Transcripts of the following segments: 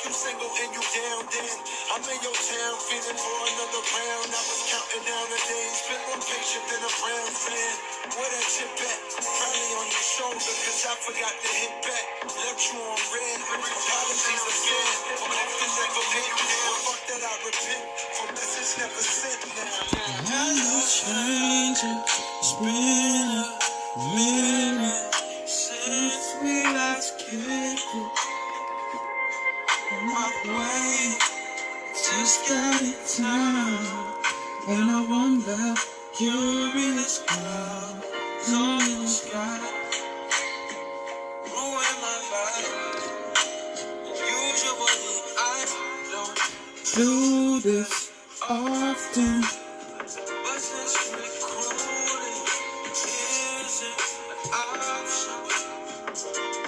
you single and you down, then I'm in your town feeling for another round. I was counting down the days, been more patient than a brown fan. Where that chip at? Probably on your shoulder, cause I forgot to hit back. Left you on red, apologies again. For acting never been, fuck that I repent. For message never sent now. I'm no stranger, it's been a minute since we last kicked it. My way, just got it time. And I wonder, you're in the sky, so in the sky. Ruin my life. Usually I don't do this often, but since recruiting isn't an option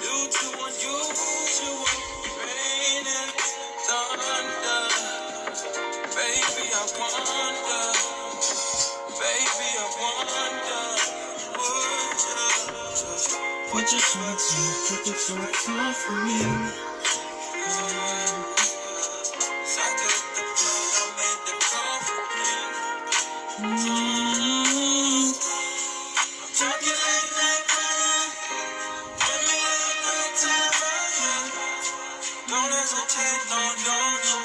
due to unusual rain and thunder, baby, I wonder, would you put your tracks on for me? So I took the plug, I made the call for me. I'm talking late night crying, give me late night time, don't hesitate, no, don't you?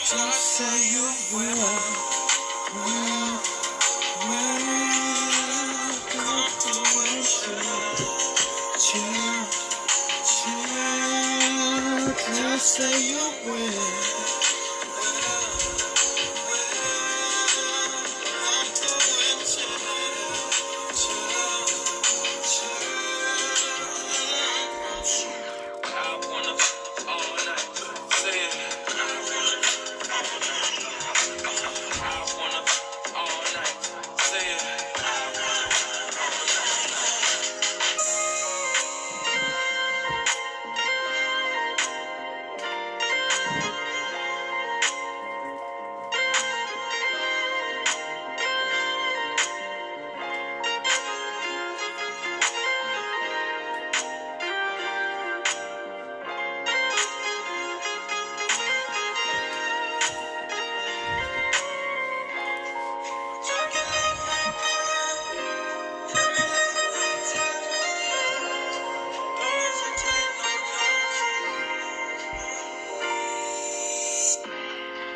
Just say you will, come to chill, just say you will.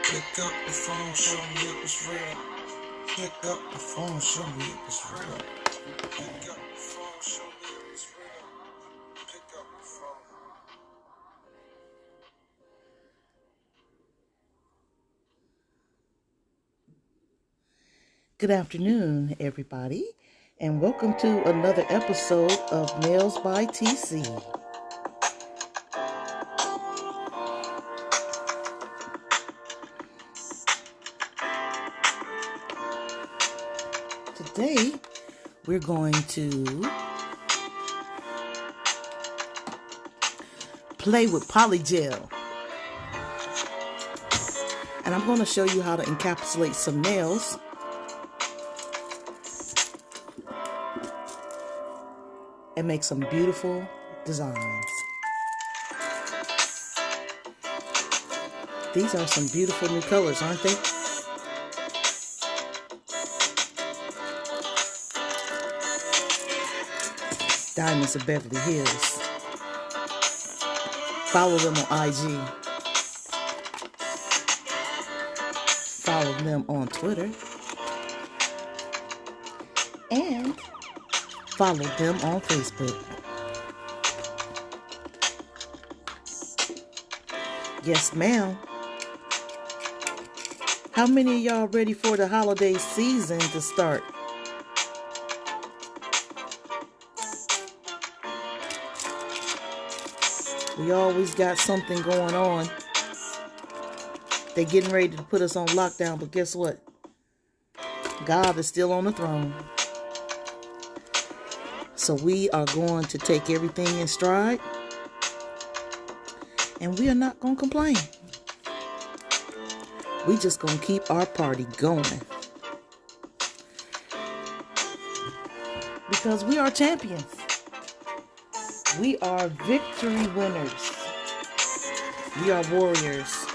Pick up the phone, show me it was real. Pick up the phone, show me it was real. Pick up the phone, show me it was real. Pick up the phone. Good afternoon, everybody, and welcome to another episode of Nails by TC. Today, we're going to play with polygel. And I'm going to show you how to encapsulate some nails and make some beautiful designs. These are some beautiful new colors, aren't they? Diamonds of Beverly Hills. Follow them on IG. Follow them on Twitter. And follow them on Facebook. Yes, ma'am. How many of y'all ready for the holiday season to start? We always got something going on. They're getting ready to put us on lockdown, but guess what? God is still on the throne. So we are going to take everything in stride. And we are not going to complain. We just going to keep our party going. Because we are champions. We are victory winners. We are warriors.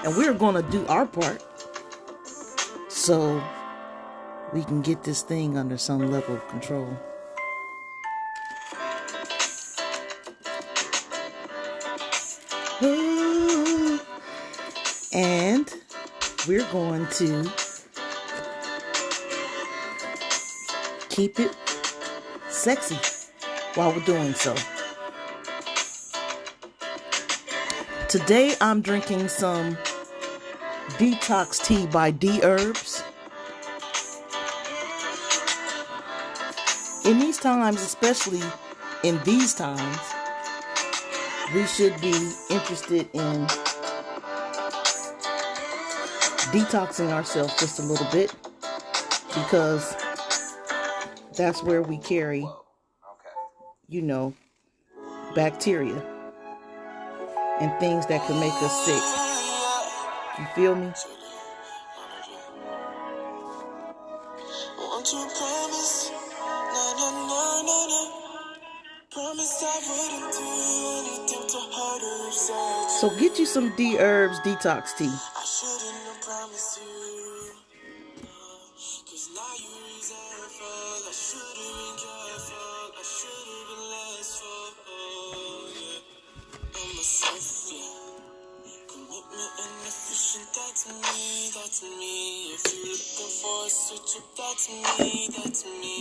And we're going to do our part so we can get this thing under some level of control. Ooh. And we're going to keep it sexy while we're doing so. Today I'm drinking some detox tea by D Herbs. In these times, especially in these times, we should be interested in detoxing ourselves just a little bit, because that's where we carry, you know, bacteria and things that can make us sick. You feel me? Won't you promise? No, no, no, no, no. Promise I wouldn't do anything to hurt her inside. So get you some D Herbs detox tea. I shouldn't have promised you. 'Cause now you resentful. I should have been careful. I should have been less full. Yeah. I'm myself, yeah. Commitment and efficient, that's me, that's me. If you're looking for a switch up, that's me, that's me.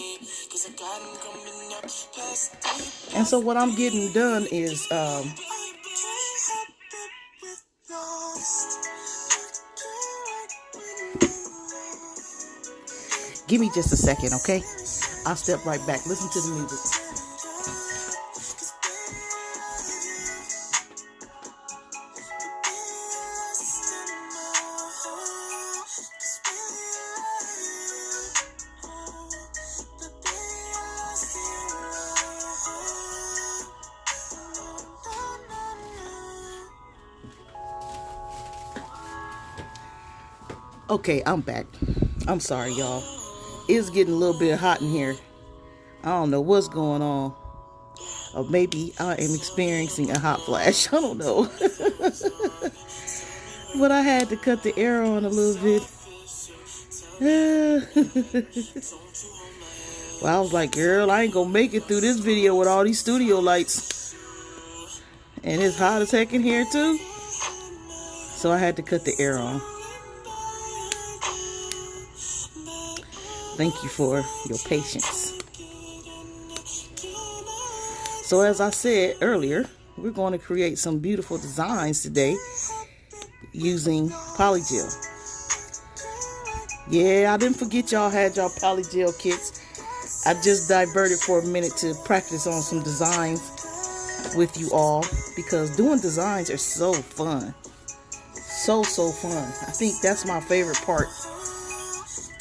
'Cause I got him coming up past deep. And so what I'm getting done is give me just a second, okay? I'll step right back. Listen to the music. Okay, I'm back. I'm sorry, y'all. It's getting a little bit hot in here. I don't know what's going on. Or maybe I am experiencing a hot flash. I don't know. But I had to cut the air on a little bit. Well, I was like, girl, I ain't gonna make it through this video with all these studio lights. And it's hot as heck in here too. So I had to cut the air on. Thank you for your patience. So as I said earlier, we're going to create some beautiful designs today using polygel. Yeah, I didn't forget y'all had y'all polygel kits. I just diverted for a minute to practice on some designs with you all, because doing designs are so fun. So fun. I think that's my favorite part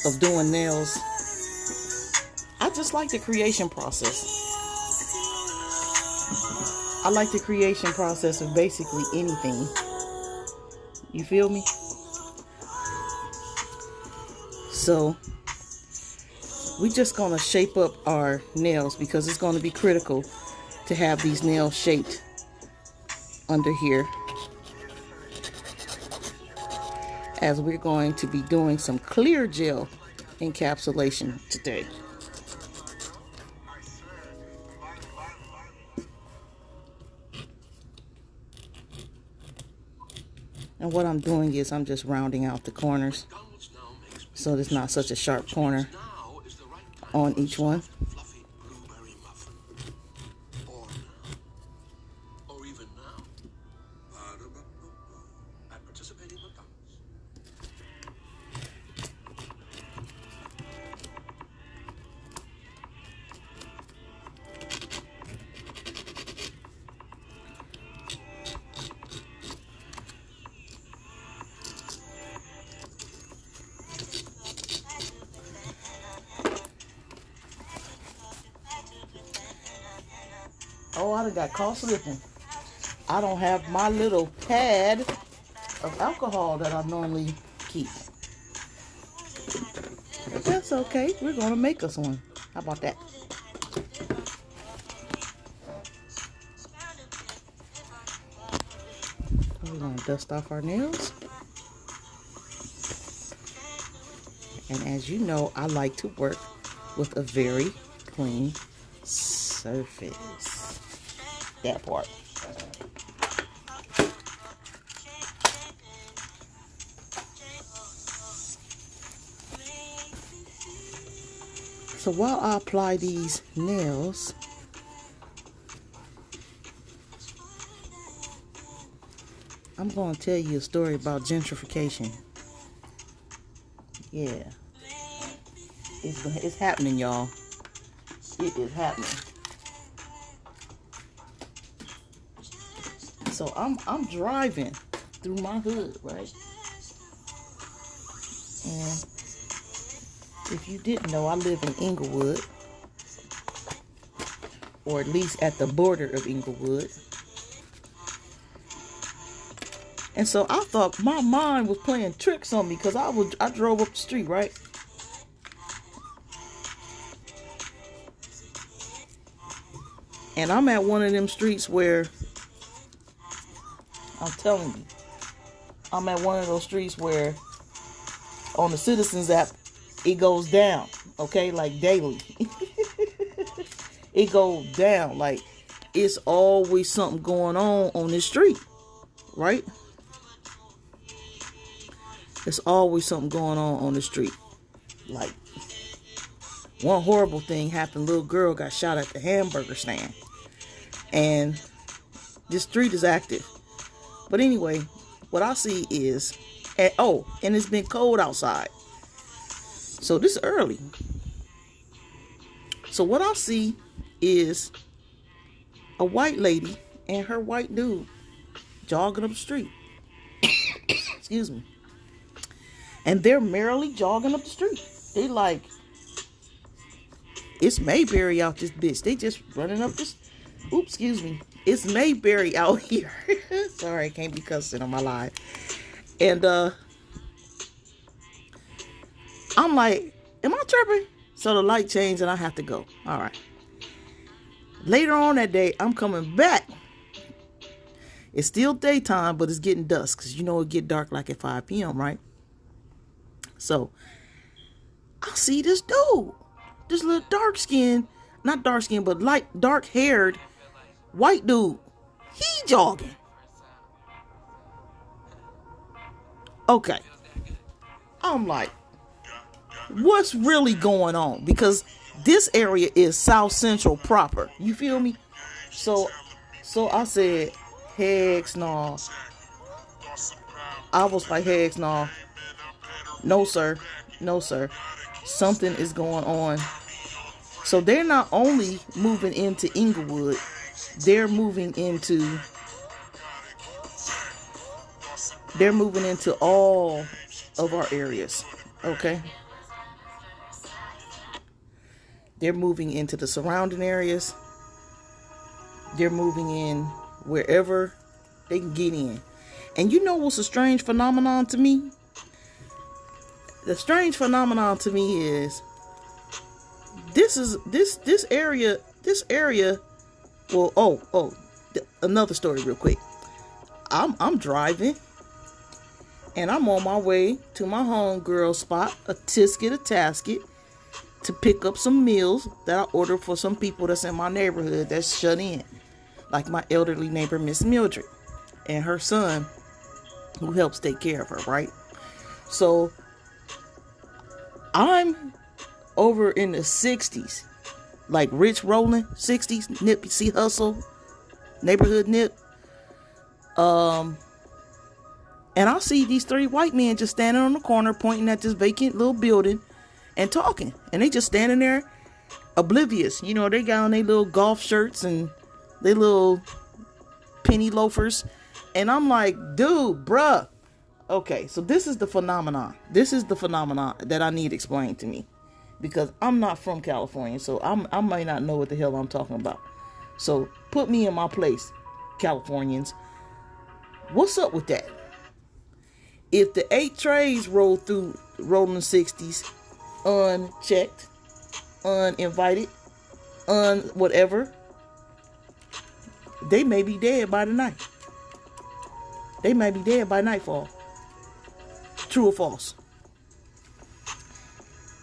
of doing nails. I just like the creation process. I like the creation process of basically anything. You feel me? So we're just gonna shape up our nails, because it's gonna be critical to have these nails shaped under here, as we're going to be doing some clear gel encapsulation today. And what I'm doing is I'm just rounding out the corners so there's not such a sharp corner on each one. Oh, I done got caught slipping. I don't have my little pad of alcohol that I normally keep. But that's okay. We're going to make us one. How about that? We're going to dust off our nails. And as you know, I like to work with a very clean surface. That part. So while I apply these nails, I'm going to tell you a story about gentrification. Yeah. It's happening, y'all. It is happening. So I'm driving through my hood, right? And if you didn't know, I live in Inglewood, or at least at the border of Inglewood. And so I thought my mind was playing tricks on me because I drove up the street, right? And I'm at one of them streets where, I'm telling you, I'm at one of those streets where on the Citizens app, it goes down, okay, like daily. It goes down, like it's always something going on this street, right? There's always something going on the street. Like, one horrible thing happened. Little girl got shot at the hamburger stand. And this street is active. But anyway, what I see is, and it's been cold outside. So this is early. So what I see is a white lady and her white dude jogging up the street. Excuse me. And they're merrily jogging up the street. They like, it's Mayberry out this bitch. They just running up this. Oops, excuse me. It's Mayberry out here. Sorry, I can't be cussing on my live. And I'm like, am I tripping? So the light changed and I have to go. All right. Later on that day, I'm coming back. It's still daytime, but it's getting dusk. Because you know it get dark like at 5 p.m., right? So, I see this dude. This little not dark skin, but light, dark haired white dude. He jogging. Okay. I'm like, what's really going on? Because this area is South Central proper. You feel me? So I said, heck no. I was like, heck no. No, sir. No, sir. Something is going on. So they're not only moving into Inglewood, they're moving into all of our areas. Okay? They're moving into the surrounding areas. They're moving in wherever they can get in. And you know what's a strange phenomenon to me? The strange phenomenon to me is this area. Well, another story real quick. I'm driving and I'm on my way to my homegirl spot, a tasket, to pick up some meals that I ordered for some people that's in my neighborhood that's shut in. Like my elderly neighbor, Miss Mildred, and her son, who helps take care of her, right? So I'm over in the 60s, like Rich Rolling 60s, Nipsey Hussle, neighborhood nip. And I see these 3 white men just standing on the corner pointing at this vacant little building and talking. And they just standing there oblivious. You know, they got on their little golf shirts and their little penny loafers. And I'm like, dude, bruh. Okay, so this is the phenomenon. This is the phenomenon that I need explained to me. Because I'm not from California, so I might not know what the hell I'm talking about. So put me in my place, Californians. What's up with that? If the 8 trays roll through Rolling 60s unchecked, uninvited, whatever, they may be dead by the night. They might be dead by nightfall. True or false?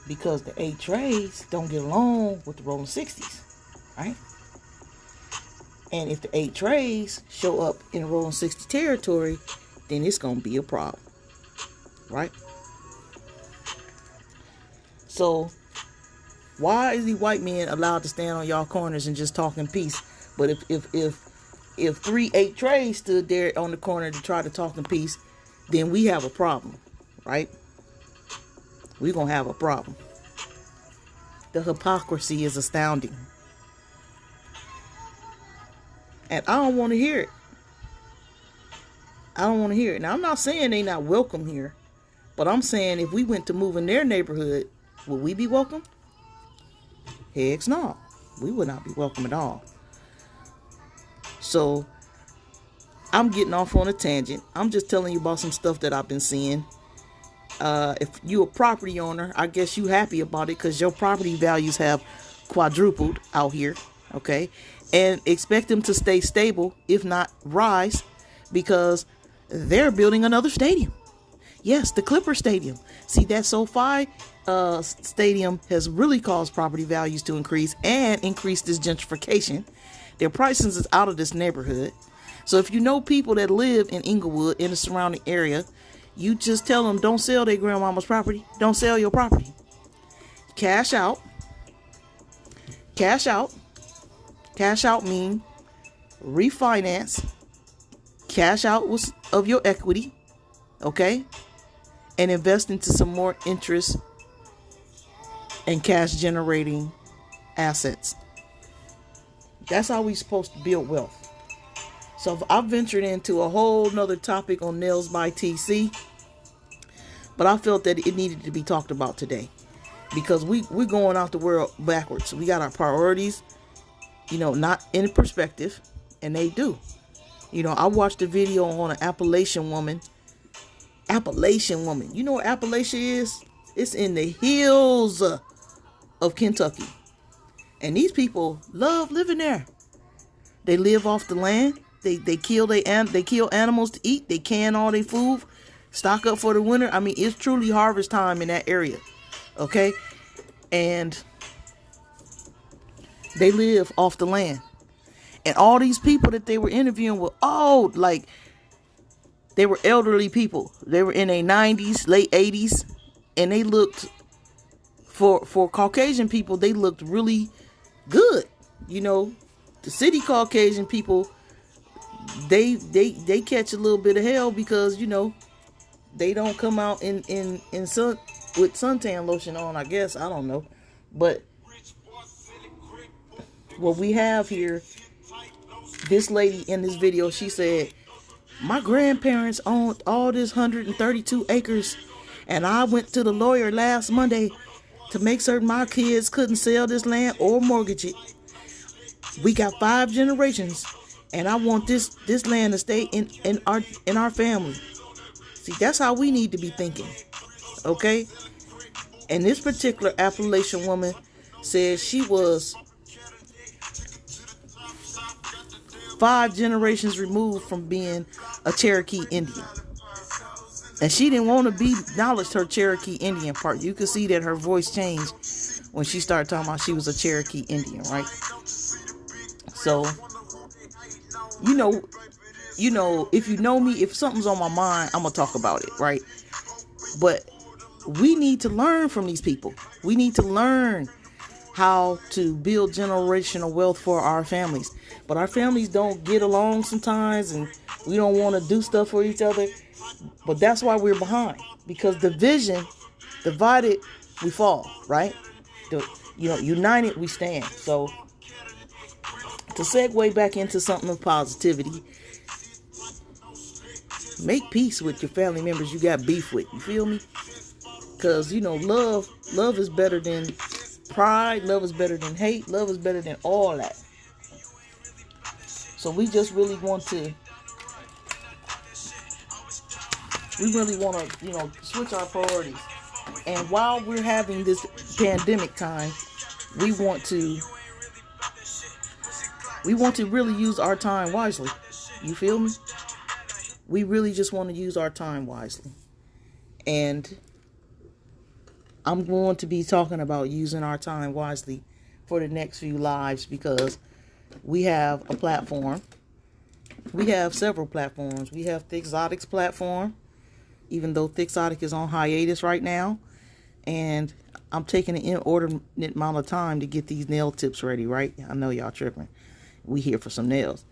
Because the 8 trays don't get along with the rolling 60s, right? And if the 8 trays show up in rolling 60 territory, then it's going to be a problem, right? So why is the white men allowed to stand on y'all corners and just talk in peace? But if 3 8 trays stood there on the corner to try to talk in peace, then we have a problem, right? We're going to have a problem. The hypocrisy is astounding. And I don't want to hear it. I don't want to hear it. Now, I'm not saying they not welcome here, but I'm saying if we went to move in their neighborhood, would we be welcome? Heck no. We would not be welcome at all. So, I'm getting off on a tangent. I'm just telling you about some stuff that I've been seeing. If you're a property owner, I guess you happy about it because your property values have quadrupled out here, okay? And expect them to stay stable, if not rise, because they're building another stadium. Yes, the Clipper Stadium. See, that SoFi stadium has really caused property values to increase and increase this gentrification. Their prices is out of this neighborhood. So if you know people that live in Inglewood, in the surrounding area, you just tell them, don't sell their grandmama's property. Don't sell your property. Cash out. Cash out. Cash out mean refinance. Cash out of your equity. Okay? And invest into some more interest and cash generating assets. That's how we're supposed to build wealth. So I've ventured into a whole nother topic on Nails by TC, but I felt that it needed to be talked about today because we're going out the world backwards. We got our priorities, not in perspective, and they do. I watched a video on an Appalachian woman. You know what Appalachia is? It's in the hills of Kentucky. And these people love living there. They live off the land. They kill animals to eat. They can all their food, stock up for the winter. I mean, it's truly harvest time in that area. Okay? And they live off the land. And all these people that they were interviewing were they were elderly people. They were in their 90s, late 80s, and they looked for Caucasian people, they looked really good. The city Caucasian people, they catch a little bit of hell because they don't come out in sun with suntan lotion on, I guess. I don't know. But what we have here, this lady in this video, she said, my grandparents owned all this 132 acres, and I went to the lawyer last Monday to make certain my kids couldn't sell this land or mortgage it. We got 5 generations, and I want this land to stay in our family. See, that's how we need to be thinking, okay? And this particular Appalachian woman said she was 5 generations removed from being a Cherokee Indian. And she didn't want to be acknowledged her Cherokee Indian part. You could see that her voice changed when she started talking about she was a Cherokee Indian, right? So, if you know me, if something's on my mind, I'm going to talk about it, right? But we need to learn from these people. We need to learn how to build generational wealth for our families. But our families don't get along sometimes, and we don't want to do stuff for each other. But that's why we're behind. Because divided, we fall, right? United, we stand. So, to segue back into something of positivity, make peace with your family members you got beef with. You feel me? Because, love is better than pride. Love is better than hate. Love is better than all that. So we just really want to, switch our priorities. And while we're having this pandemic time, we want to really use our time wisely. You feel me? we really just want to use our time wisely. And I'm going to be talking about using our time wisely for the next few lives, because we have a platform. We have several platforms. We have Thixotic's platform, even though Thixotic is on hiatus right now. And I'm taking an inordinate amount of time to get these nail tips ready, right? I know y'all tripping. We here for some nails.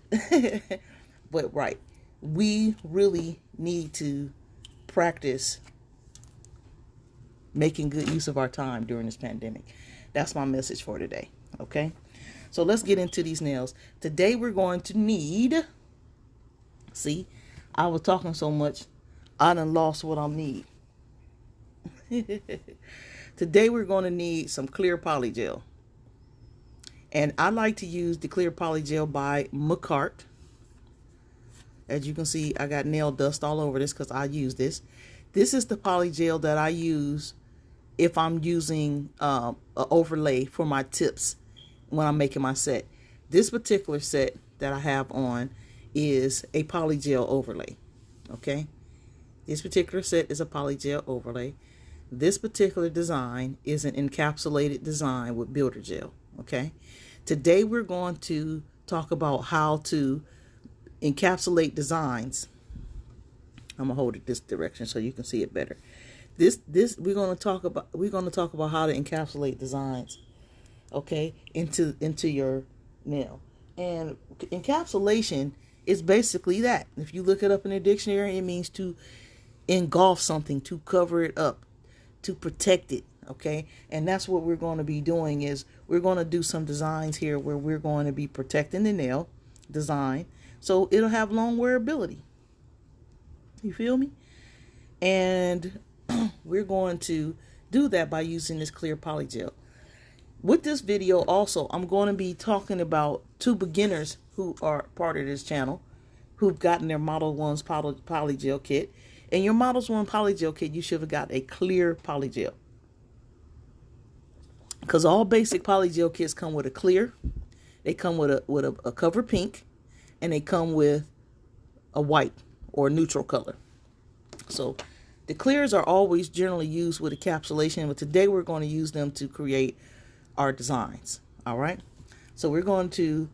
But right, we really need to practice making good use of our time during this pandemic. That's my message for today, okay? So let's get into these nails. Today we're going to need, see, I was talking so much, I done lost what I need. Today we're going to need some clear polygel. And I like to use the clear polygel by McCart. As you can see, I got nail dust all over this because I use this. This is the polygel that I use if I'm using an overlay for my tips when I'm making my set. This particular set that I have on is a polygel overlay. Okay? This particular set is a polygel overlay. This particular design is an encapsulated design with builder gel. Okay? Today we're going to talk about how to encapsulate designs. I'm gonna hold it this direction so you can see it better. This we're gonna talk about how to encapsulate designs, okay, into your nail. And encapsulation is basically that. If you look it up in the dictionary, it means to engulf something, to cover it up, to protect it. Okay, and that's what we're going to be doing. Is we're going to do some designs here where we're going to be protecting the nail design so it'll have long wearability. You feel me? And we're going to do that by using this clear polygel. With this video also, I'm going to be talking about two beginners who are part of this channel who've gotten their Model 1's polygel kit. In your Model 1 polygel kit, you should have got a clear polygel. Because all basic polygel kits come with a clear, they come with a cover pink, and they come with a white or neutral color. So the clears are always generally used with encapsulation, but today we're going to use them to create our designs. All right. So we're going to,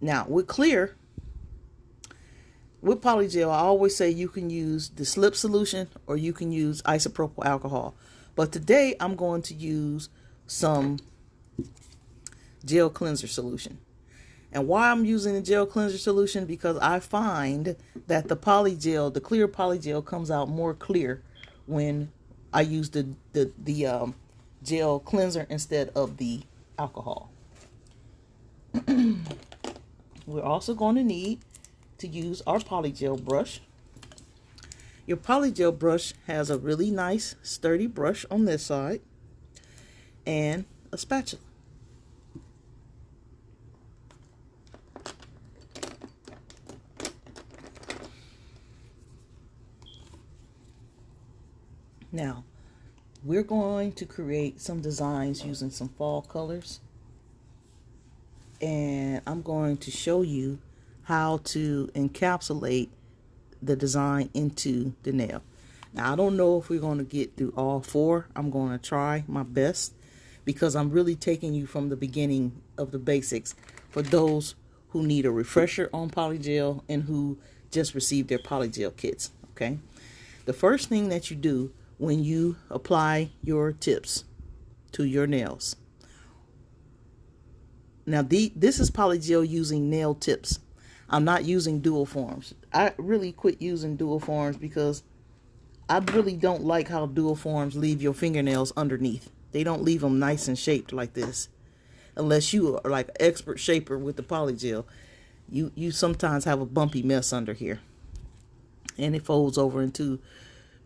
now with clear, with polygel, I always say you can use the slip solution or you can use isopropyl alcohol. But today I'm going to use some gel cleanser solution. And why I'm using the gel cleanser solution, because I find that the polygel, the clear polygel, comes out more clear when I use the gel cleanser instead of the alcohol. We're also going to need to use our polygel brush. Your polygel brush has a really nice sturdy brush on this side and a spatula. Now, we're going to create some designs using some fall colors. And I'm going to show you how to encapsulate the design into the nail. Now, I don't know if we're going to get through all four. I'm going to try my best because I'm really taking you from the beginning of the basics for those who need a refresher on polygel and who just received their polygel kits. Okay. The first thing that you do when you apply your tips to your nails. Now, this is polygel using nail tips. I'm not using dual forms. I really quit using dual forms because I really don't like how dual forms leave your fingernails underneath. They don't leave them nice and shaped like this. Unless you are like an expert shaper with the polygel, you sometimes have a bumpy mess under here. And it folds over into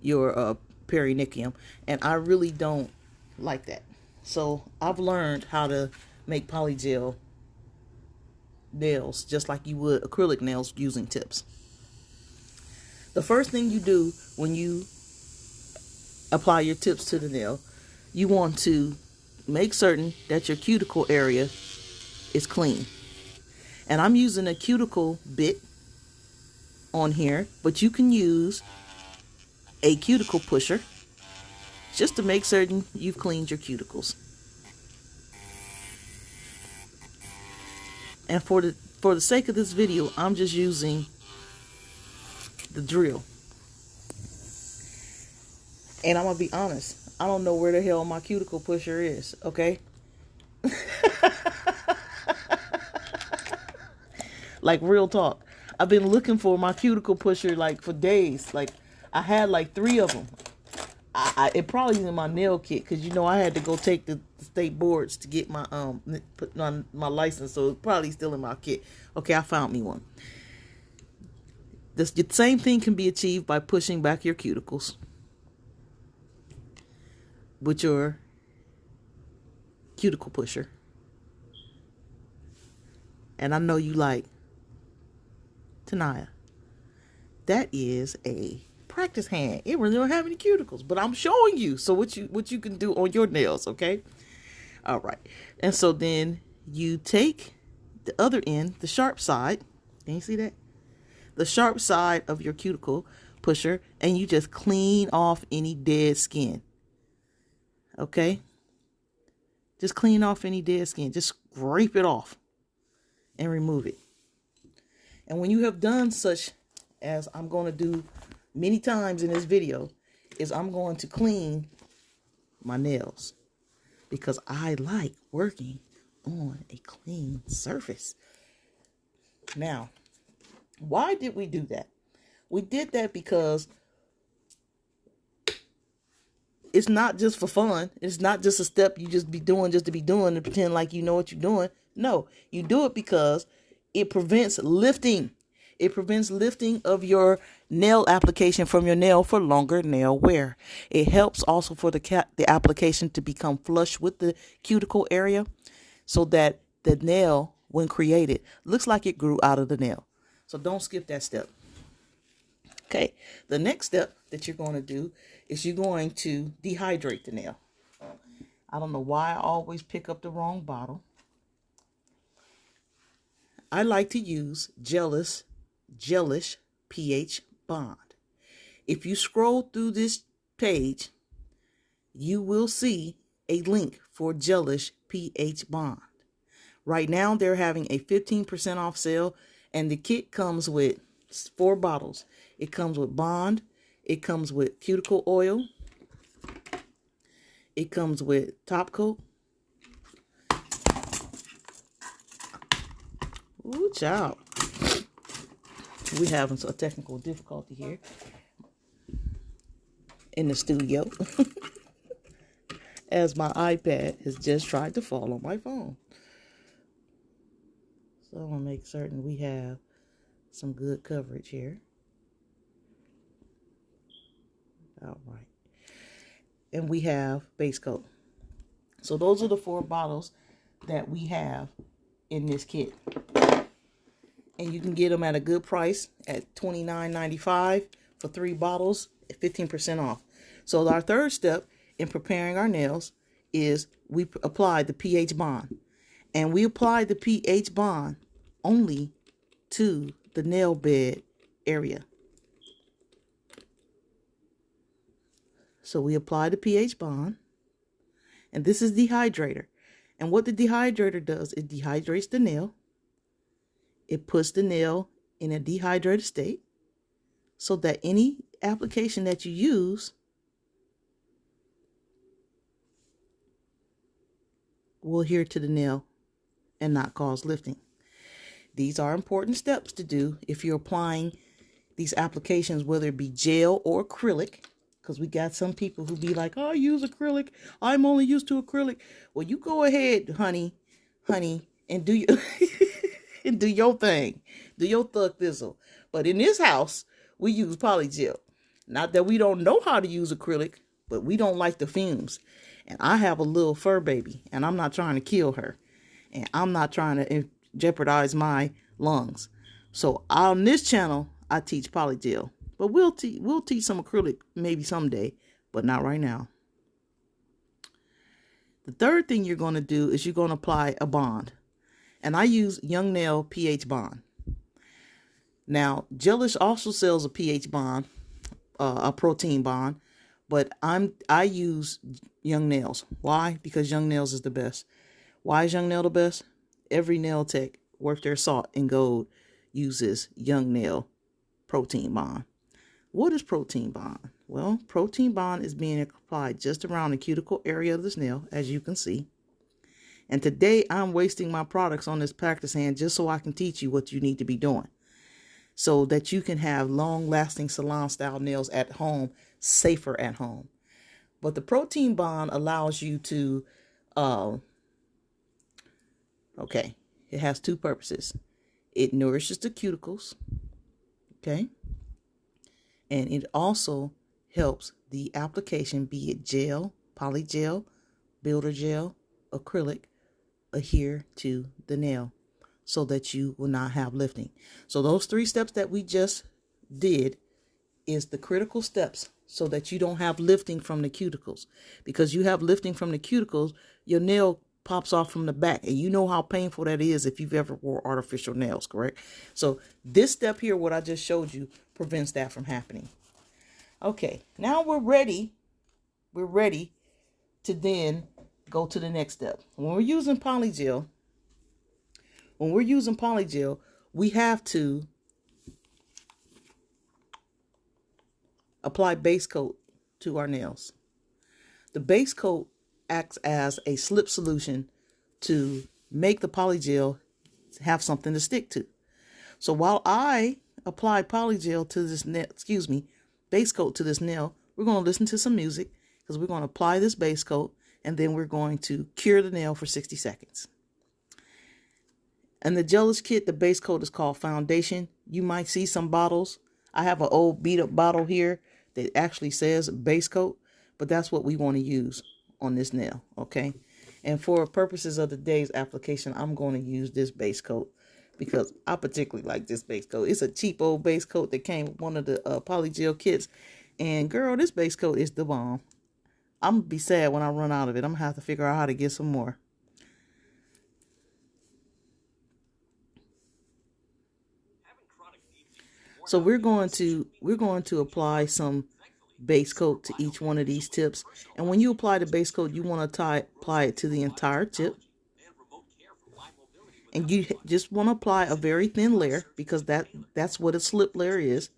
your perineum, and I really don't like that. So I've learned how to make polygel nails just like you would acrylic nails using tips. The first thing you do when you apply your tips to the nail, you want to make certain that your cuticle area is clean. And I'm using a cuticle bit on here, but you can use a cuticle pusher just to make certain you've cleaned your cuticles. And for the sake of this video, I'm just using the drill. And I'm gonna be honest, I don't know where the hell my cuticle pusher is, okay? Like, real talk. I've been looking for my cuticle pusher like for days. Like, I had like 3 of them. It probably is in my nail kit, because you know I had to go take the state boards to get my put on my license, so it's probably still in my kit. Okay, I found me one. The same thing can be achieved by pushing back your cuticles with your cuticle pusher. And I know you like, Tanaya, that is a practice hand. It really don't have any cuticles, but I'm showing you so what you can do on your nails, okay? All right. And so then you take the other end, the sharp side. Can you see that? The sharp side of your cuticle pusher, and you just clean off any dead skin. Okay? Just clean off any dead skin. Just scrape it off and remove it. And when you have done such, as I'm going to do many times in this video, is I'm going to clean my nails, because I like working on a clean surface. Now, why did we do that? We did that because it's not just for fun. It's not just a step you just be doing just to be doing and pretend like you know what you're doing. No, you do it because it prevents lifting. It prevents lifting of your nail application from your nail for longer nail wear. It helps also for the application to become flush with the cuticle area, so that the nail, when created, looks like it grew out of the nail. So don't skip that step. Okay, the next step that you're going to do is you're going to dehydrate the nail. I don't know why I always pick up the wrong bottle. I like to use gelish pH bond. If you scroll through this page, you will see a link for gelish pH bond. Right now, they're having a 15% off sale, and the kit comes with 4 bottles. It comes with bond. It comes with cuticle oil. It comes with top coat. Ooh, child. We're having a technical difficulty here in the studio, as my iPad has just tried to fall on my phone. So I'm going to make certain we have some good coverage here. All right. And we have base coat. So those are the 4 bottles that we have in this kit. And you can get them at a good price at $29.95 for 3 bottles at 15% off. So our third step in preparing our nails is we apply the pH bond. And we apply the pH bond only to the nail bed area. So we apply the pH bond. And this is dehydrator. And what the dehydrator does, it dehydrates the nail. It puts the nail in a dehydrated state, so that any application that you use will adhere to the nail and not cause lifting. These are important steps to do if you're applying these applications, whether it be gel or acrylic, because we got some people who be like, oh, I use acrylic. I'm only used to acrylic. Well, you go ahead, honey, and do your and do your thing. Do your thug thistle. But in this house, we use polygel. Not that we don't know how to use acrylic, but we don't like the fumes. And I have a little fur baby, and I'm not trying to kill her. And I'm not trying to jeopardize my lungs. So on this channel, I teach polygel. But we'll teach some acrylic maybe someday, but not right now. The third thing you're going to do is you're going to apply a bond. And I use Young Nail pH bond. Now, Gelish also sells a pH bond, a protein bond, but I use Young Nails. Why? Because Young Nails is the best. Why is Young Nail the best? Every nail tech worth their salt in gold uses Young Nail protein bond. What is protein bond? Well, protein bond is being applied just around the cuticle area of this nail, as you can see. And today I'm wasting my products on this practice hand just so I can teach you what you need to be doing, so that you can have long-lasting salon-style nails at home, safer at home. But the protein bond allows you to, okay, it has two purposes. It nourishes the cuticles, okay? And it also helps the application, be it gel, polygel, builder gel, acrylic, adhere to the nail so that you will not have lifting. So those 3 steps that we just did is the critical steps so that you don't have lifting from the cuticles. Because you have lifting from the cuticles, your nail pops off from the back. And you know how painful that is if you've ever wore artificial nails, correct? So this step here, what I just showed you, prevents that from happening. Okay, now we're ready. We're ready to then go to the next step. When we're using polygel, we have to apply base coat to our nails. The base coat acts as a slip solution to make the polygel have something to stick to. So while I apply polygel to this nail, base coat to this nail, we're going to listen to some music because we're going to apply this base coat and then we're going to cure the nail for 60 seconds. And the Gelish kit, the base coat is called Foundation. You might see some bottles. I have an old beat up bottle here that actually says base coat, but that's what we want to use on this nail, okay? And for purposes of today's application, I'm going to use this base coat because I particularly like this base coat. It's a cheap old base coat that came with one of the polygel kits. And girl, this base coat is the bomb. I'm going to be sad when I run out of it. I'm going to have to figure out how to get some more. So we're going to apply some base coat to each one of these tips. And when you apply the base coat, you want to apply it to the entire tip. And you just want to apply a very thin layer because that's what a slip layer is,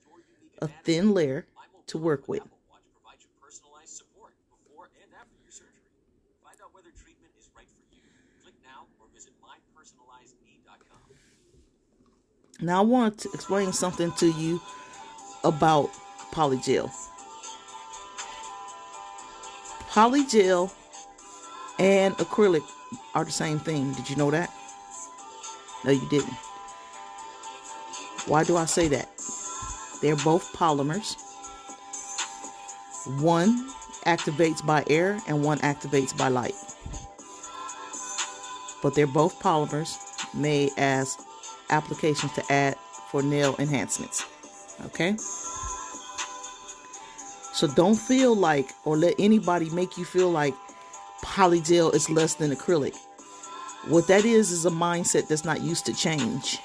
a thin layer to work with. Now I want to explain something to you about polygel. Polygel and acrylic are the same thing. Did you know that? No, you didn't. Why do I say that? They're both polymers. One activates by air and one activates by light. But they're both polymers made as applications to add for nail enhancements. Okay? So don't feel like, or let anybody make you feel like polygel is less than acrylic. What that is a mindset that's not used to change.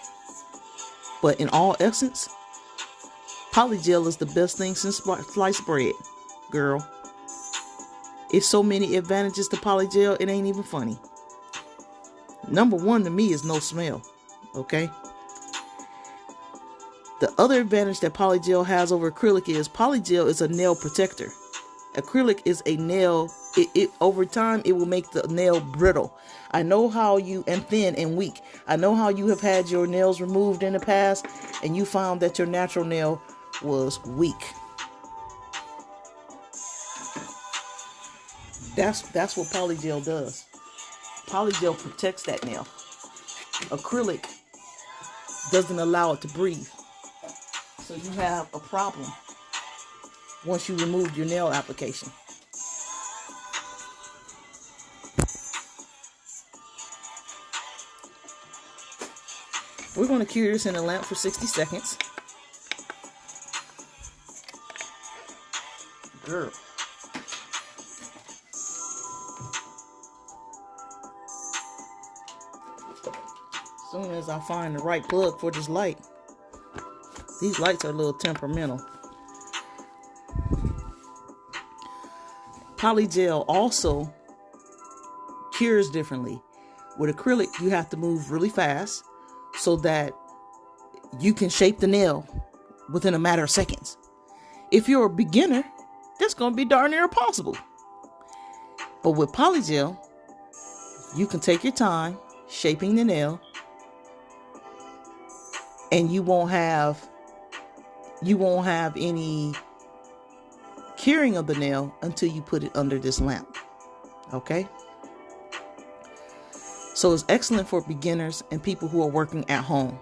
But in all essence, polygel is the best thing since sliced bread, girl. It's so many advantages to polygel, it ain't even funny. Number one to me is no smell, okay? The other advantage that polygel has over acrylic is polygel is a nail protector. Acrylic is a nail, over time it will make the nail brittle. I know how and thin and weak. I know how you have had your nails removed in the past and you found that your natural nail was weak. That's what polygel does. Polygel protects that nail. Acrylic doesn't allow it to breathe. So you have a problem once you remove your nail application. We're going to cure this in a lamp for 60 seconds. Girl. As soon as I find the right plug for this light. These lights are a little temperamental. Polygel also cures differently. With acrylic, you have to move really fast so that you can shape the nail within a matter of seconds. If you're a beginner, that's going to be darn near impossible. But with polygel, you can take your time shaping the nail, and you won't have any curing of the nail until you put it under this lamp. Okay? So it's excellent for beginners and people who are working at home.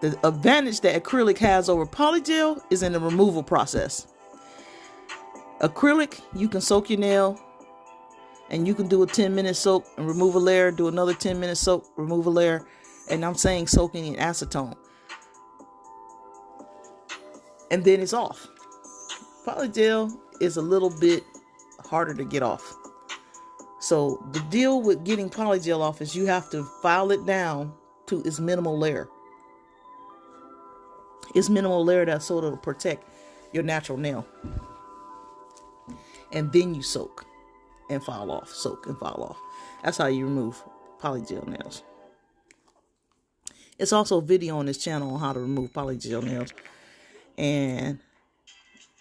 The advantage that acrylic has over polygel is in the removal process. Acrylic, you can soak your nail and you can do a 10-minute soak and remove a layer, do another 10-minute soak, remove a layer. And I'm saying soaking in acetone. And then it's off. Polygel is a little bit harder to get off. So the deal with getting polygel off is you have to file it down to its minimal layer. It's minimal layer that so it'll protect your natural nail. And then you soak and file off. Soak and file off. That's how you remove polygel nails. It's also a video on this channel on how to remove polygel nails. And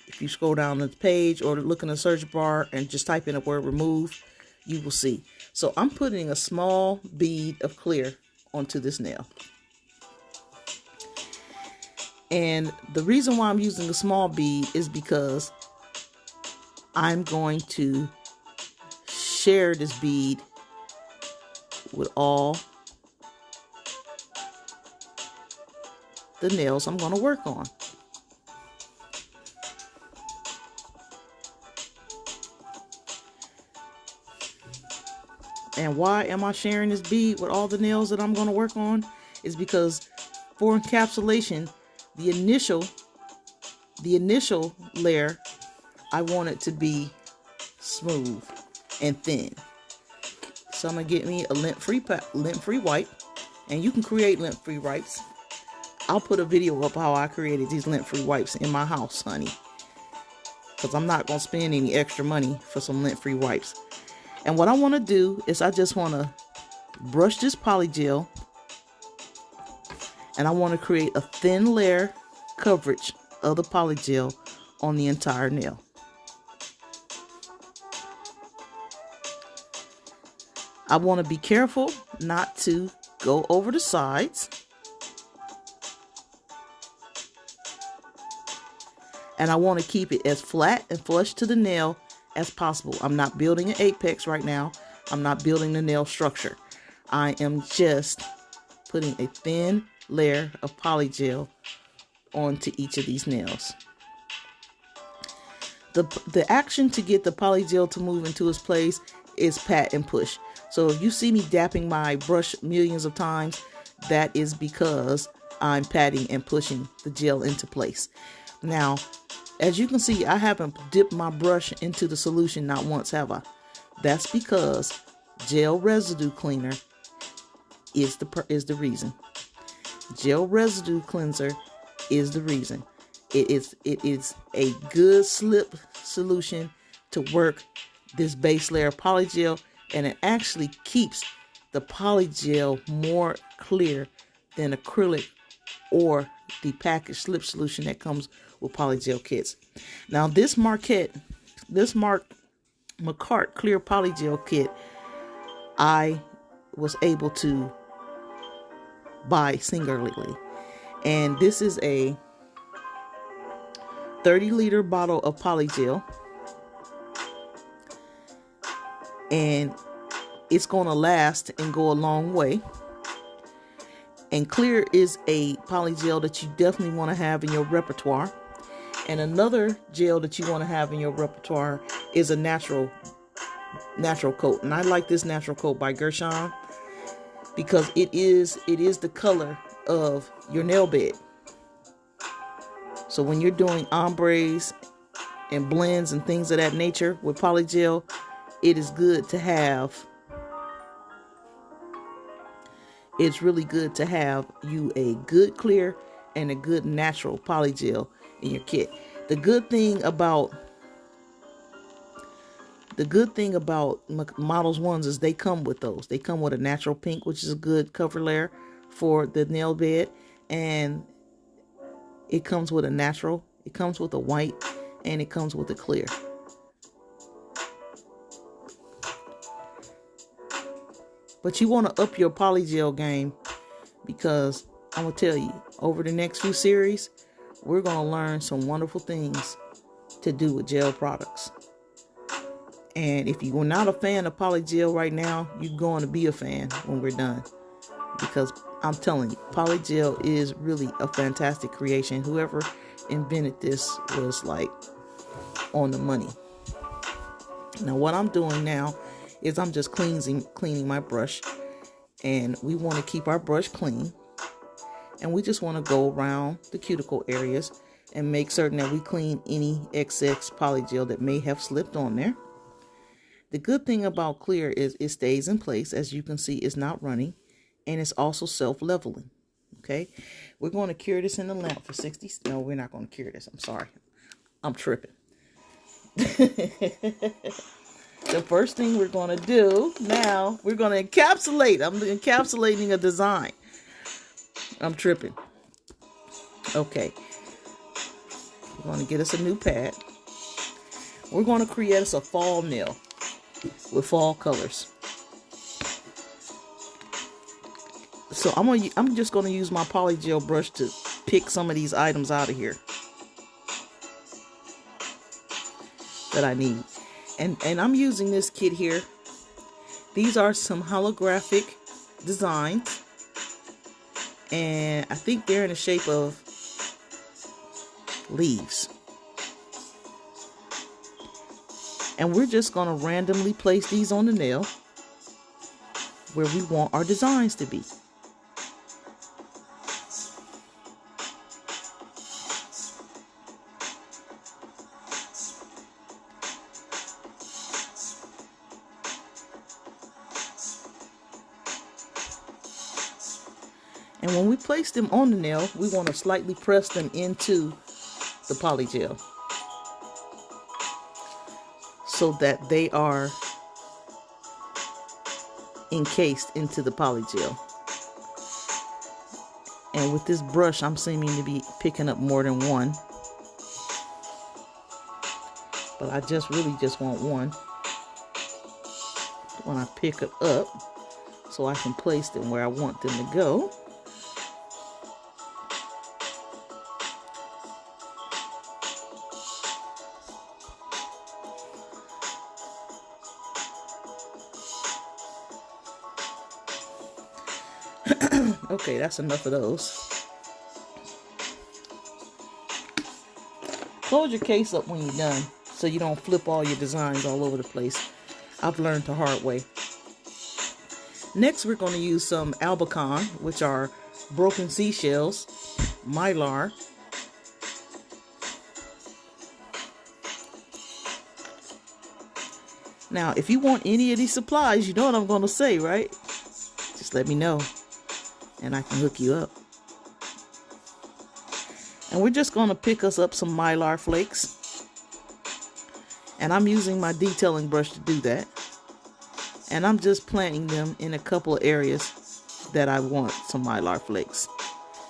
if you scroll down the page or look in the search bar and just type in the word remove, you will see. So I'm putting a small bead of clear onto this nail. And the reason why I'm using a small bead is because I'm going to share this bead with all the nails I'm going to work on. And why am I sharing this bead with all the nails that I'm going to work on? Is because for encapsulation, the initial layer, I want it to be smooth and thin. So I'm going to get me a lint-free wipe. And you can create lint-free wipes. I'll put a video up how I created these lint-free wipes in my house, honey. Because I'm not going to spend any extra money for some lint-free wipes. And what I want to do is I just want to brush this polygel. And I want to create a thin layer coverage of the polygel on the entire nail. I want to be careful not to go over the sides. And I want to keep it as flat and flush to the nail as possible. I'm not building an apex right now. I'm not building the nail structure. I am just putting a thin layer of polygel onto each of these nails. The action to get the polygel to move into its place is pat and push. So if you see me dapping my brush millions of times, that is because I'm patting and pushing the gel into place. Now, as you can see, I haven't dipped my brush into the solution not once, have I? That's because gel residue cleaner is the reason. Gel residue cleanser is the reason. It is a good slip solution to work this base layer of polygel, and it actually keeps the polygel more clear than acrylic or the packaged slip solution that comes with polygel kits. Now this Macart clear polygel kit, I was able to buy singularly, and this is a 30-liter bottle of polygel, and it's going to last and go a long way. And clear is a polygel that you definitely want to have in your repertoire. And another gel that you want to have in your repertoire is a natural coat. And I like this natural coat by Gershon because it is the color of your nail bed. So when you're doing ombres and blends and things of that nature with polygel, it is good to have it's really good to have you a good clear and a good natural polygel in your kit. The good thing about Models Ones is they come with those. They come with a natural pink, which is a good cover layer for the nail bed, and it comes with a natural, it comes with a white, and it comes with a clear. But you want to up your polygel game, because I'm going to tell you, over the next few series, we're going to learn some wonderful things to do with gel products. And if you're not a fan of polygel right now, you're going to be a fan when we're done. Because I'm telling you, polygel is really a fantastic creation. Whoever invented this was like on the money. Now what I'm doing now is I'm just cleaning my brush. And we want to keep our brush clean. And we just want to go around the cuticle areas and make certain that we clean any excess polygel that may have slipped on there. The good thing about clear is it stays in place. As you can see, it's not running, and it's also self-leveling. Okay, we're going to cure this in the lamp for 60. No, we're not going to cure this. I'm sorry. I'm tripping. The first thing we're going to do now, we're going to encapsulate. I'm encapsulating a design. I'm tripping. Okay. We're going to get us a new pad. We're going to create us a fall nail with fall colors. So I'm just going to use my polygel brush to pick some of these items out of here that I need. And I'm using this kit here. These are some holographic designs. And I think they're in the shape of leaves. And we're just going to randomly place these on the nail where we want our designs to be. And when we place them on the nail, we want to slightly press them into the polygel so that they are encased into the polygel. And with this brush, I'm seeming to be picking up more than one. But I really just want one when I pick it up so I can place them where I want them to go. Okay, that's enough of those. Close your case up when you're done so you don't flip all your designs all over the place. I've learned the hard way. Next, we're going to use some albicon, which are broken seashells, mylar, now if you want any of these supplies, you know what I'm going to say, right? Just let me know and I can hook you up. And we're just going to pick us up some mylar flakes. And I'm using my detailing brush to do that. And I'm just planting them in a couple of areas that I want some mylar flakes.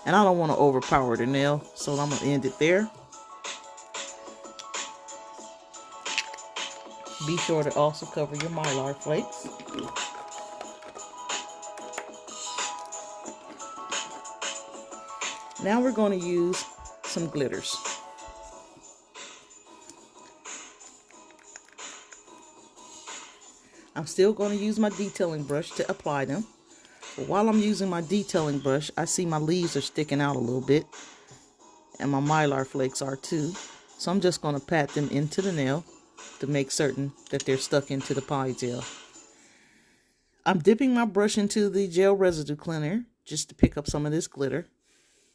And I don't want to overpower the nail, so I'm going to end it there. Be sure to also cover your mylar flakes. Now we're going to use some glitters. I'm still going to use my detailing brush to apply them. But while I'm using my detailing brush, I see my leaves are sticking out a little bit. And my mylar flakes are too. So I'm just going to pat them into the nail to make certain that they're stuck into the polygel. I'm dipping my brush into the gel residue cleaner just to pick up some of this glitter.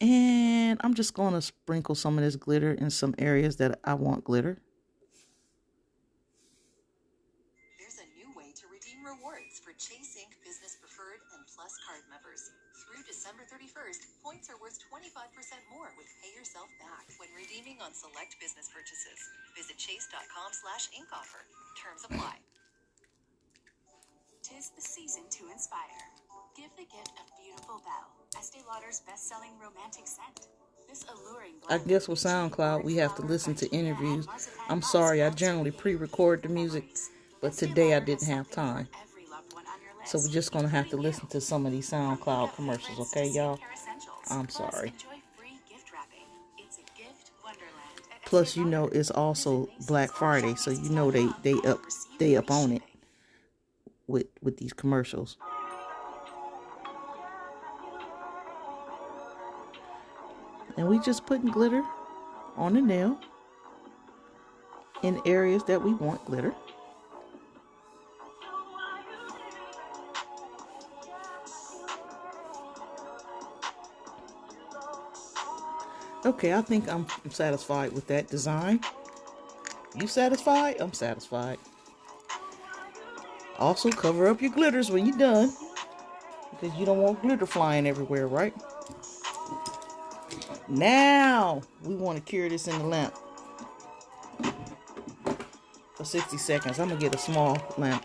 And I'm just going to sprinkle some of this glitter in some areas that I want glitter. There's a new way to redeem rewards for Chase Ink Business Preferred and Plus card members. December 31st, points are worth 25% more with Pay Yourself Back when redeeming on select business purchases. Visit chase.com/ink offer. Terms apply. 'Tis the season to inspire. Give the gift of Beautiful Belle, Estee Lauder's best-selling romantic scent. This alluring I blend guess of with peachy, SoundCloud, we have to word listen to flower, gardenia, interviews. and marzipan I'm musk sorry, I melts generally sweetly pre-record the in music, memories. but Estee today I Lauder has didn't have something for time. every loved one on your So we're list, just going to have to including listen you. to some of these From SoundCloud Buddha commercials, favorites okay, to y'all? skincare essentials. I'm Plus, sorry. enjoy free gift wrapping. It's a gift wonderland at Plus, Estee you know, Lauder. it's also Visit Black Friday, so you know macy's.com or receive they up free on it shipping. with these commercials. And we just putting glitter on the nail in areas that we want glitter. Okay, I think I'm satisfied with that design. You satisfied? I'm satisfied. Also, cover up your glitters when you're done, because you don't want glitter flying everywhere, right? Now, we want to cure this in the lamp for 60 seconds. I'm going to get a small lamp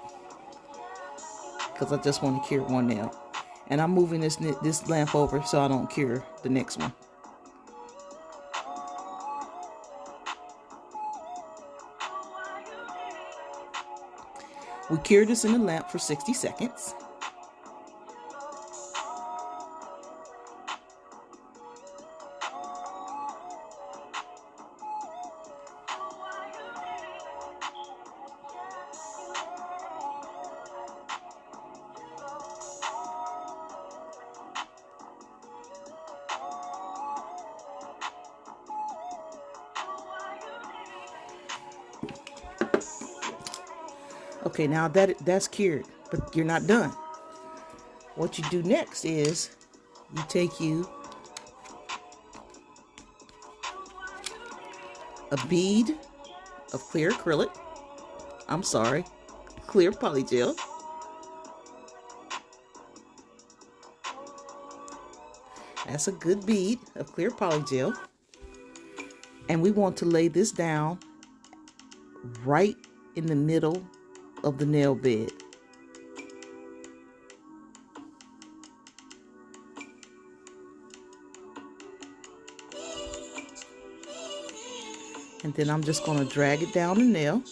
because I just want to cure one nail. And I'm moving this lamp over so I don't cure the next one. We cure this in the lamp for 60 seconds. Okay, now that's cured, but you're not done. What you do next is you take a bead of clear acrylic. I'm sorry, clear polygel. That's a good bead of clear polygel. And we want to lay this down right in the middle of the nail bed. And then I'm just going to drag it down the nail.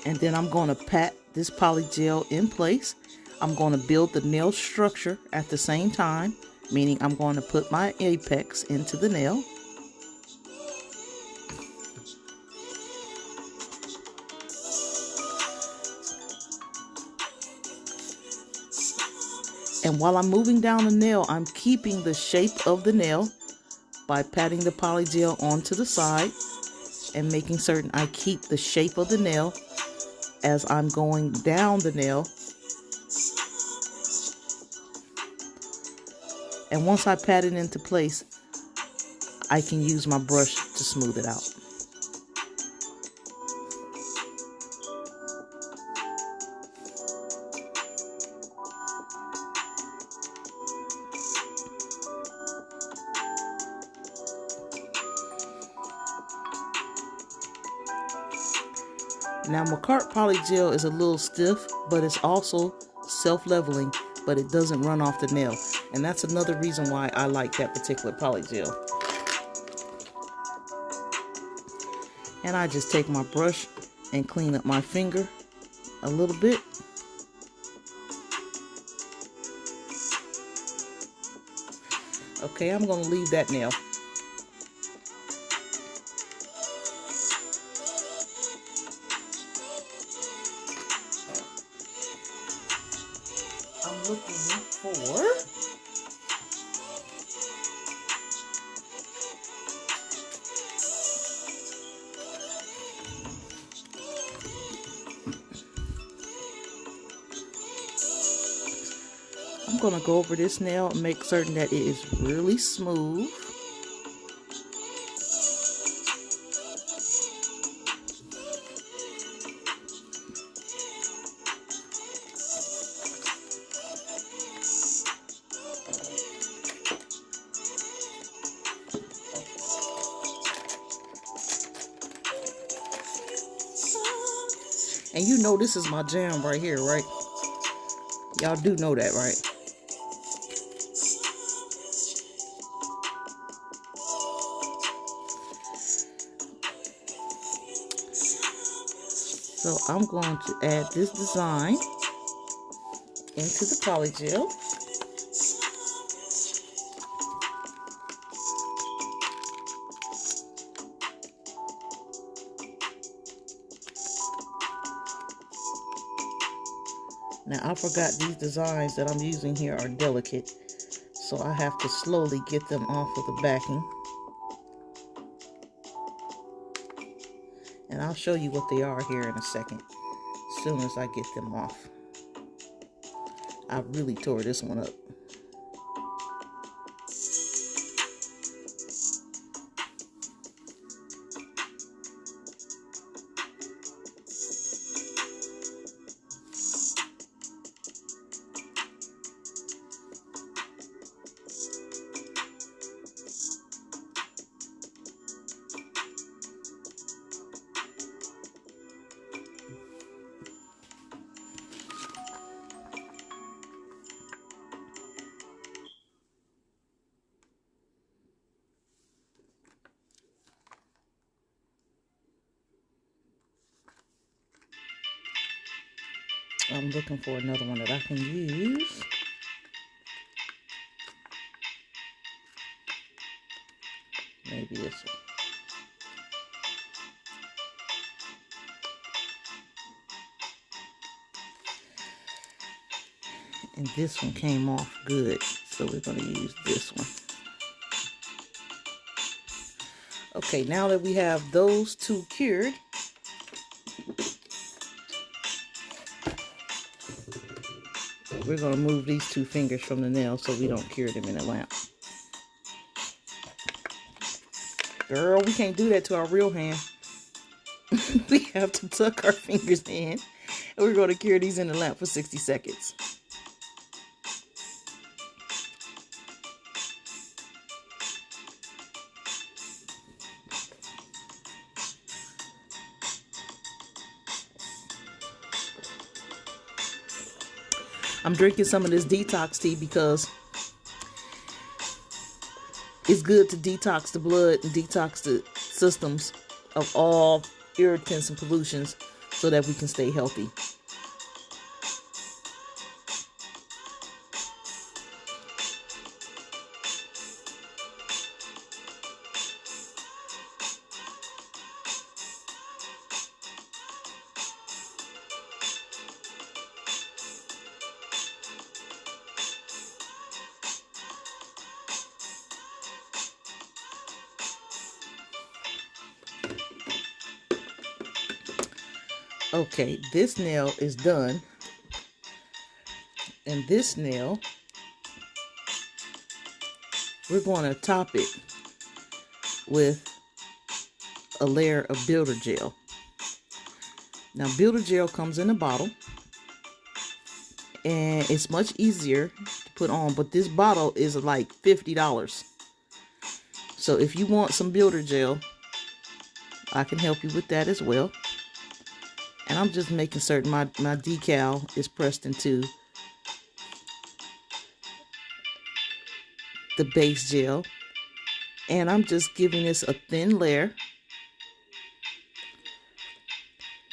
And then I'm going to pat this polygel in place. I'm going to build the nail structure at the same time, meaning I'm going to put my apex into the nail. And while I'm moving down the nail, I'm keeping the shape of the nail by patting the polygel onto the side and making certain I keep the shape of the nail as I'm going down the nail. And once I pat it into place, I can use my brush to smooth it out. Now, Macart polygel is a little stiff, but it's also self-leveling, but it doesn't run off the nail. And that's another reason why I like that particular polygel. And I just take my brush and clean up my finger a little bit. Okay, I'm going to leave that nail. I'm looking for I'm going to go over this nail and make certain that it is really smooth. And you know this is my jam right here, right? Y'all do know that, right? So I'm going to add this design into the poly gel. Now I forgot these designs that I'm using here are delicate, so I have to slowly get them off of the backing. And I'll show you what they are here in a second, as soon as I get them off. I really tore this one up. I'm looking for another one that I can use. Maybe this one. And this one came off good, so we're going to use this one. Okay, now that we have those two cured, we're going to move these two fingers from the nail so we don't cure them in the lamp. Girl, we can't do that to our real hand. We have to tuck our fingers in, and we're going to cure these in the lamp for 60 seconds. I'm drinking some of this detox tea because it's good to detox the blood and detox the systems of all irritants and pollutions so that we can stay healthy. Okay, this nail is done. And this nail, we're going to top it with a layer of builder gel. Now, builder gel comes in a bottle, and it's much easier to put on, but this bottle is like $50. So if you want some builder gel, I can help you with that as well. And I'm just making certain my decal is pressed into the base gel. And I'm just giving this a thin layer.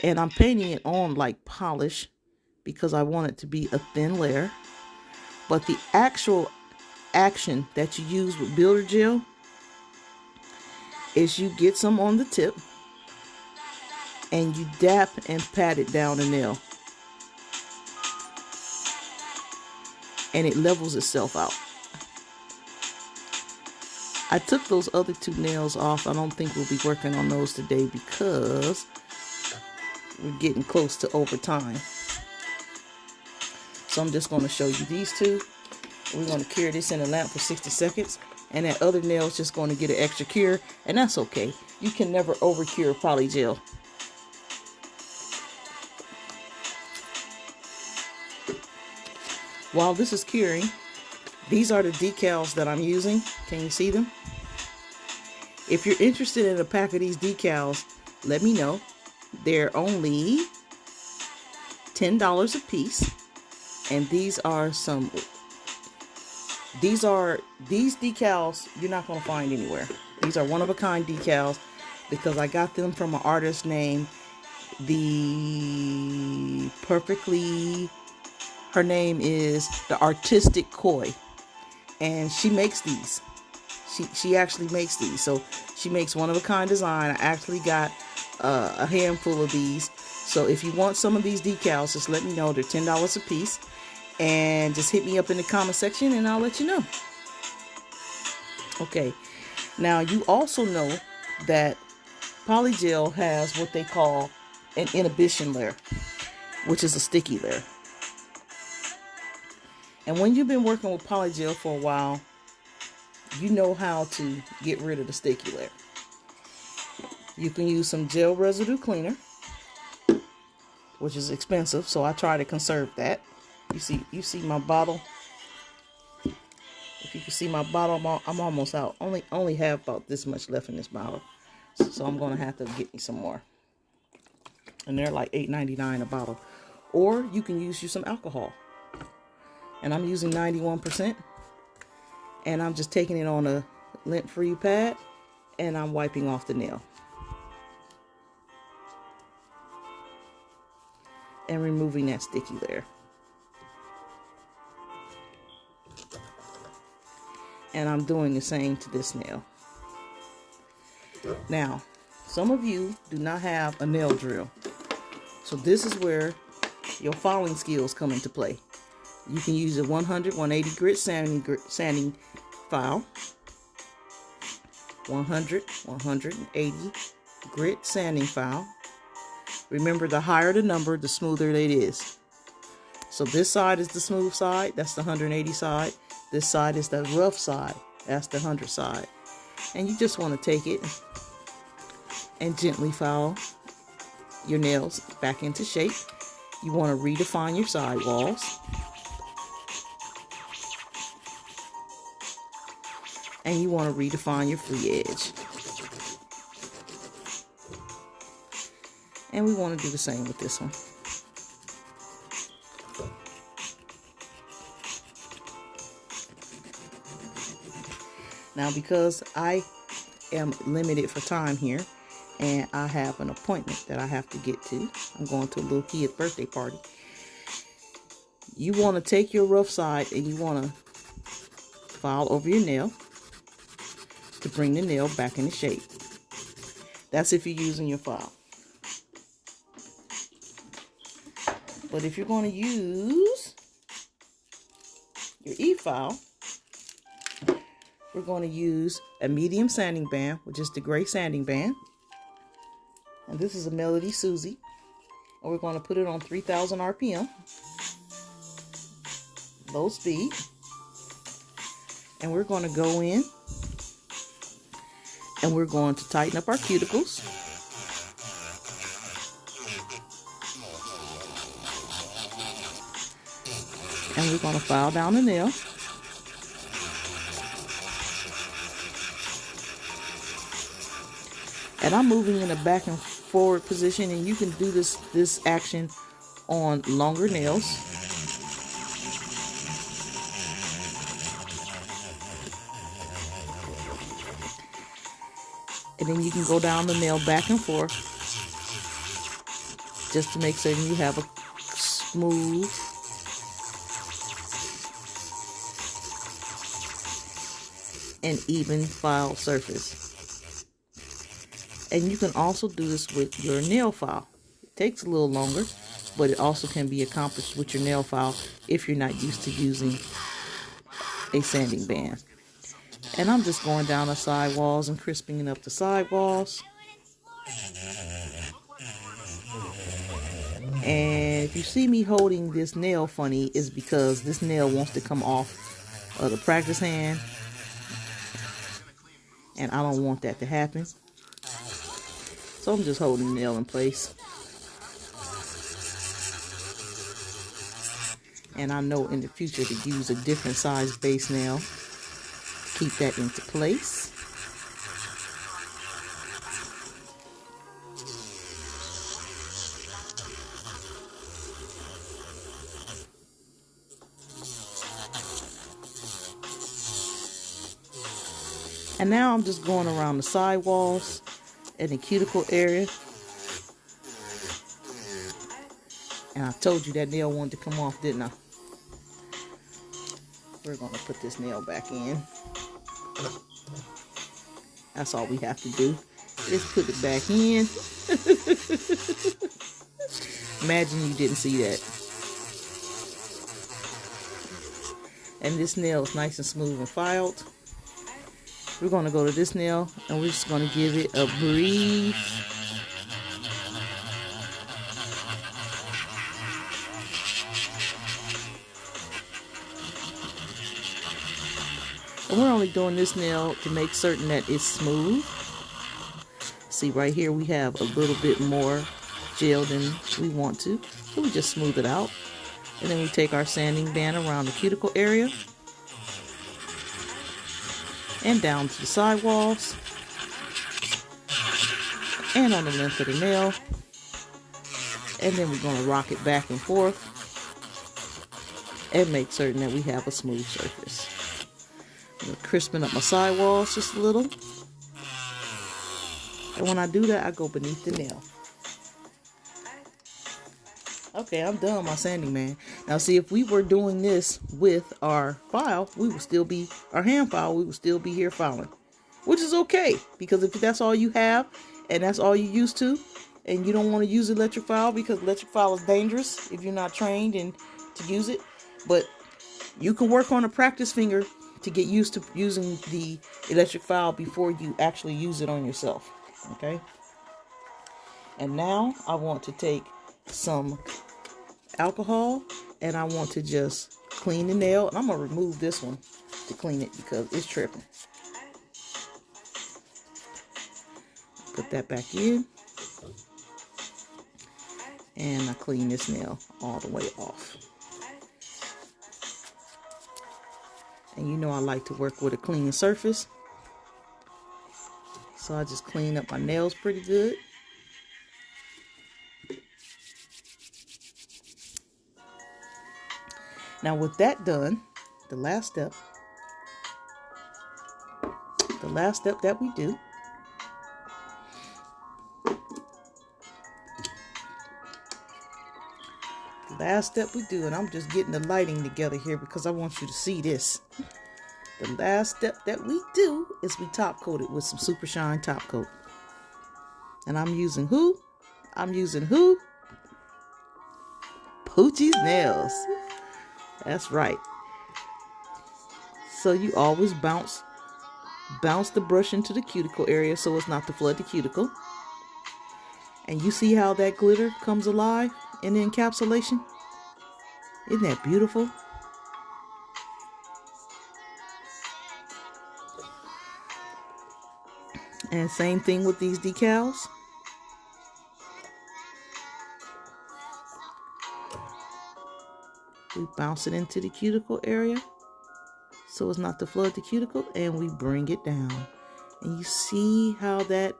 And I'm painting it on like polish because I want it to be a thin layer. But the actual action that you use with builder gel is you get some on the tip and you dap and pat it down the nail. And it levels itself out. I took those other two nails off. I don't think we'll be working on those today because we're getting close to overtime. So I'm just going to show you these two. We're going to cure this in the lamp for 60 seconds. And that other nail is just going to get an extra cure. And that's okay. You can never over cure poly gel. While this is curing, these are the decals that I'm using. Can you see them? If you're interested in a pack of these decals, let me know. They're only $10 a piece. And these decals you're not going to find anywhere. These are one-of-a-kind decals because I got them from an artist named her name is The Artistic Koi, and she makes these. She actually makes these. So she makes one-of-a-kind design. I actually got a handful of these. So if you want some of these decals, just let me know. They're $10 a piece. And just hit me up in the comment section and I'll let you know. Okay. Now you also know that polygel has what they call an inhibition layer, which is a sticky layer. And when you've been working with polygel for a while, you know how to get rid of the sticky layer. You can use some gel residue cleaner, which is expensive, so I try to conserve that. You see my bottle. If you can see my bottle, I'm almost out. Only have about this much left in this bottle, so I'm gonna have to get me some more. And they're like $8.99 a bottle. Or you can use some alcohol. And I'm using 91%. And I'm just taking it on a lint-free pad and I'm wiping off the nail. And removing that sticky layer. And I'm doing the same to this nail. Now, some of you do not have a nail drill. So this is where your filing skills come into play. You can use a 100, 180 grit sanding file. 100, 180 grit sanding file. Remember, the higher the number, the smoother it is. So this side is the smooth side. That's the 180 side. This side is the rough side. That's the 100 side. And you just want to take it and gently file your nails back into shape. You want to redefine your side walls. And you want to redefine your free edge. And we want to do the same with this one. Now, because I am limited for time here, and I have an appointment that I have to get to. I'm going to a little kid's birthday party. You want to take your rough side and you want to file over your nail to bring the nail back into shape. That's if you're using your file. But if you're going to use your e-file, we're going to use a medium sanding band, which is the gray sanding band. And this is a Melody Susie. And we're going to put it on 3000 RPM. Low speed. And we're going to go in. And we're going to tighten up our cuticles. And we're going to file down the nail. And I'm moving in a back and forward position, and you can do this action on longer nails. And then you can go down the nail back and forth just to make certain you have a smooth and even file surface. And you can also do this with your nail file. It takes a little longer, but it also can be accomplished with your nail file if you're not used to using a sanding band. And I'm just going down the side walls and crisping up the side walls. And if you see me holding this nail funny, it's because this nail wants to come off of the practice hand. And I don't want that to happen. So I'm just holding the nail in place. And I know in the future to use a different size base nail. Keep that into place. And now I'm just going around the side walls and the cuticle area. And I told you that nail wanted to come off, didn't I? We're going to put this nail back in. That's all we have to do. Just put it back in. Imagine you didn't see that. And this nail is nice and smooth and filed. We're going to go to this nail and we're just going to give it a brief and we're only doing this nail to make certain that it's smooth. See, right here we have a little bit more gel than we want to, so we just smooth it out. And then we take our sanding band around the cuticle area and down to the side walls and on the length of the nail. And then we're going to rock it back and forth and make certain that we have a smooth surface. I'm crisping up my side walls just a little. And when I do that, I go beneath the nail. Okay, I'm done with my sanding, man. Now, see, if we were doing this with our file, we would still be, our hand file, we would still be here filing. Which is okay, because if that's all you have, and that's all you used to, and you don't want to use electric file, because electric file is dangerous if you're not trained and to use it. But you can work on a practice finger to get used to using the electric file before you actually use it on yourself. Okay? And now I want to take some alcohol and I want to just clean the nail, and I'm gonna remove this one to clean it because it's tripping. Put that back in and I clean this nail all the way off. And you know I like to work with a clean surface, so I just clean up my nails pretty good. Now with that done, the last step that we do and I'm just getting the lighting together here because I want you to see this. The last step that we do is we top coat it with some Super Shine top coat. And I'm using who? I'm using who? Poochie's Nails. That's right. So you always bounce the brush into the cuticle area so as not to flood the cuticle. And you see how that glitter comes alive in the encapsulation? Isn't that beautiful? And same thing with these decals. We bounce it into the cuticle area so as not to flood the cuticle, and we bring it down. And you see how that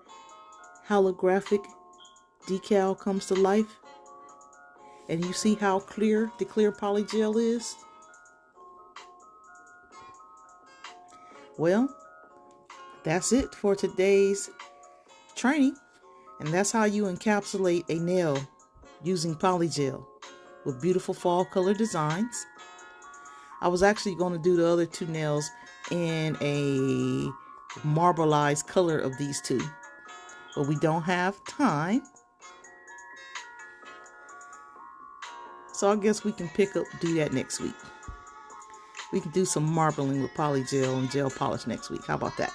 holographic decal comes to life? And you see how clear the clear polygel is? Well, that's it for today's training. And that's how you encapsulate a nail using polygel with beautiful fall color designs. I was actually going to do the other two nails in a marbleized color of these two, but we don't have time. So I guess we can do that next week. We can do some marbling with polygel and gel polish next week. How about that?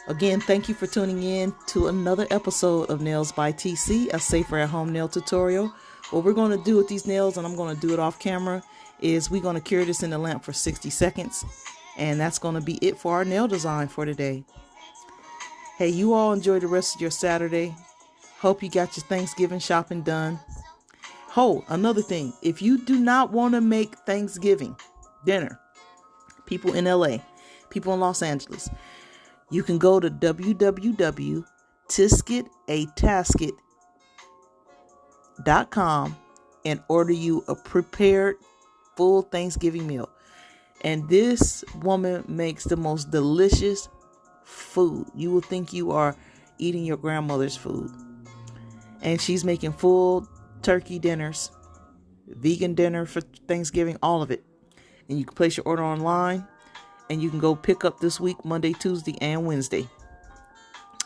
Again, thank you for tuning in to another episode of Nails by TC, a safer at home nail tutorial. What we're going to do with these nails, and I'm going to do it off camera, is we're going to cure this in the lamp for 60 seconds. And that's going to be it for our nail design for today. Hey, you all enjoy the rest of your Saturday. Hope you got your Thanksgiving shopping done. Oh, another thing. If you do not want to make Thanksgiving dinner, people in LA, people in Los Angeles, you can go to www.tiskeatatasket.com and order you a prepared full Thanksgiving meal. And this woman makes the most delicious food. You will think you are eating your grandmother's food. And she's making full turkey dinners, vegan dinner for Thanksgiving, all of it. And you can place your order online, and you can go pick up this week, Monday, Tuesday, and Wednesday.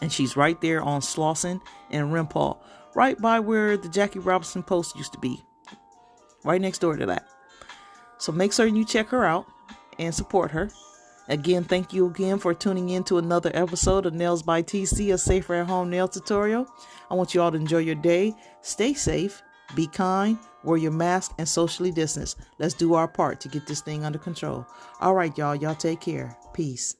And she's right there on Slauson and Rempal, right by where the Jackie Robinson Post used to be, right next door to that. So make certain you check her out and support her. Again, thank you again for tuning in to another episode of Nails by TC, a safer at home nail tutorial. I want you all to enjoy your day. Stay safe, be kind, wear your mask, and socially distance. Let's do our part to get this thing under control. All right, y'all take care. Peace.